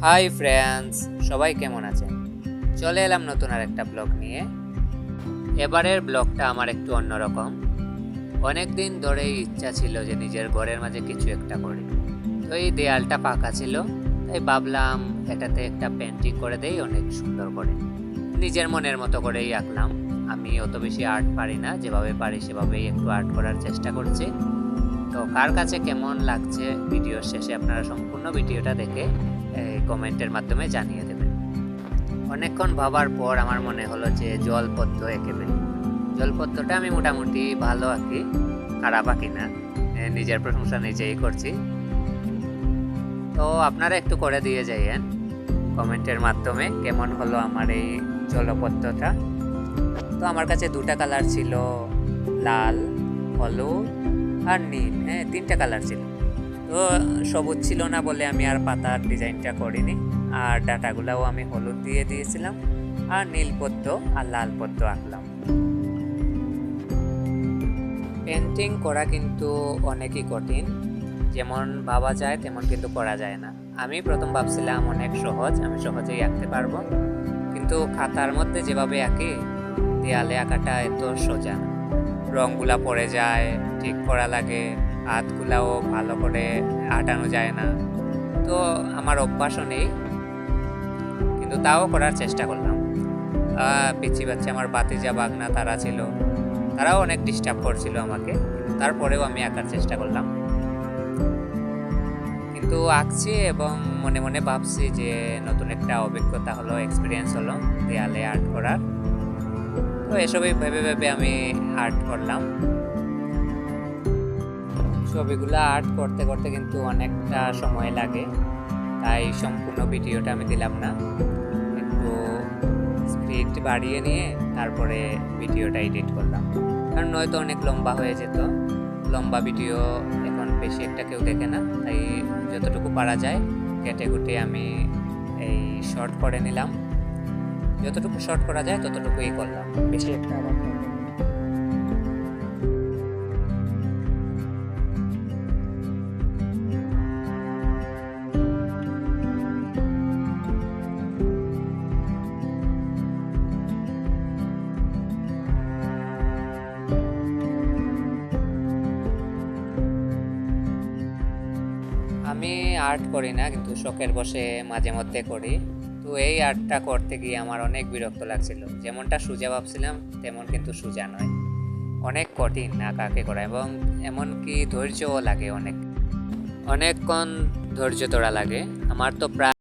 Hi friends, সবাই কেমন আছেন? চলে এলাম নতুন আর একটা ব্লগ নিয়ে। এবারের ব্লগটা আমার একটু অন্যরকম। অনেক দিন ধরেই ইচ্ছা ছিল যে নিজের ঘরের মাঝে কিছু একটা করি। তো এই দেয়ালটা পাকা ছিল, তাই ভাবলাম এটাতে একটা পেন্টিং করে দেই অনেক সুন্দর করে। নিজের মনের মতো করেই আঁকলাম। আমি অত বেশি আর্ট পারি না, যেভাবে পারি সেভাবেই একটু আর্ট করার চেষ্টা করছি। তো কার কাছে কেমন লাগছে ভিডিওর শেষে আপনারা সম্পূর্ণ ভিডিওটা দেখে কমেন্টের মাধ্যমে জানিয়ে দেবেন। অনেকক্ষণ ভাবার পর আমার মনে হলো যে জলপদ্ম এঁকে ফেলি। জলপদ্মটা আমি মোটামুটি ভালো আঁকি, খারাপ আঁকি না, নিজের প্রশংসা নিজেই করছি। তো আপনারা একটু করে দিয়ে যাইয়েন কমেন্টের মাধ্যমে কেমন হলো আমার এই জলপদ্মটা। তো আমার কাছে দুটা কালার ছিল, লাল, হলুদ আর নীল। তিনটা কালার ছিল। তো সবুজ ছিল না বলে আমি আর পাতার ডিজাইনটা করিনি, আর ডাটাগুলাও আমি হলুদ দিয়ে দিয়েছিলাম, আর নীল পদ্ম আর লাল পদ্ম আঁকলাম। পেন্টিং করা কিন্তু অনেকই কঠিন, যেমন ভাবা যায় তেমন কিন্তু করা যায় না। আমি প্রথম ভাবছিলাম অনেক সহজ, আমি সহজেই আঁকতে পারবো, কিন্তু খাতার মধ্যে যেভাবে আঁকি দেয়ালে আঁকাটা এত সোজা না। রঙগুলা পড়ে যায়, ঠিক করা লাগে, হাতগুলাও ভালো করে আটানো যায় না। তো আমার অভ্যাসও নেই, কিন্তু তাও করার চেষ্টা করলাম। পিচ্ছি বাচ্চা আমার বাতিজা বাগনা তারা ছিল, তারাও অনেক ডিস্টার্ব করছিল আমাকে, তারপরেও আমি আঁকার চেষ্টা করলাম। কিন্তু আঁকছি এবং মনে মনে ভাবছি যে নতুন একটা অভিজ্ঞতা হলো, এক্সপিরিয়েন্স হলো দেয়ালে আর্ট করার। তো এসবই ভেবে ভেবে আমি আর্ট করলাম। ছবিগুলো আর্ট করতে করতে কিন্তু অনেকটা সময় লাগে, তাই সম্পূর্ণ ভিডিওটা আমি দিলাম না, একটু স্পিড বাড়িয়ে নিয়ে তারপরে ভিডিওটা এডিট করলাম, কারণ নয়তো অনেক লম্বা হয়ে যেত। লম্বা ভিডিও এখন বেশি একটা কেউ দেখে না, তাই যতটুকু পারা যায় কেটে কুটে আমি এই শর্ট করে নিলাম। যতটুকু শর্ট করা যায় ততটুকুই করলাম, বেশি একটা আবার করলাম না। আমি আর্ট করি না, কিন্তু শখের বসে মাঝে মধ্যে করি। তো এই আর্টটা করতে গিয়ে আমার অনেক বিরক্ত লাগছিল। যেমনটা সোজা ভাবছিলাম তেমন কিন্তু সোজা নয়, অনেক কঠিন আঁকাকে করা, এবং এমনকি ধৈর্যও লাগে, অনেকক্ষণ ধৈর্য ধরা লাগে। আমার তো প্রায়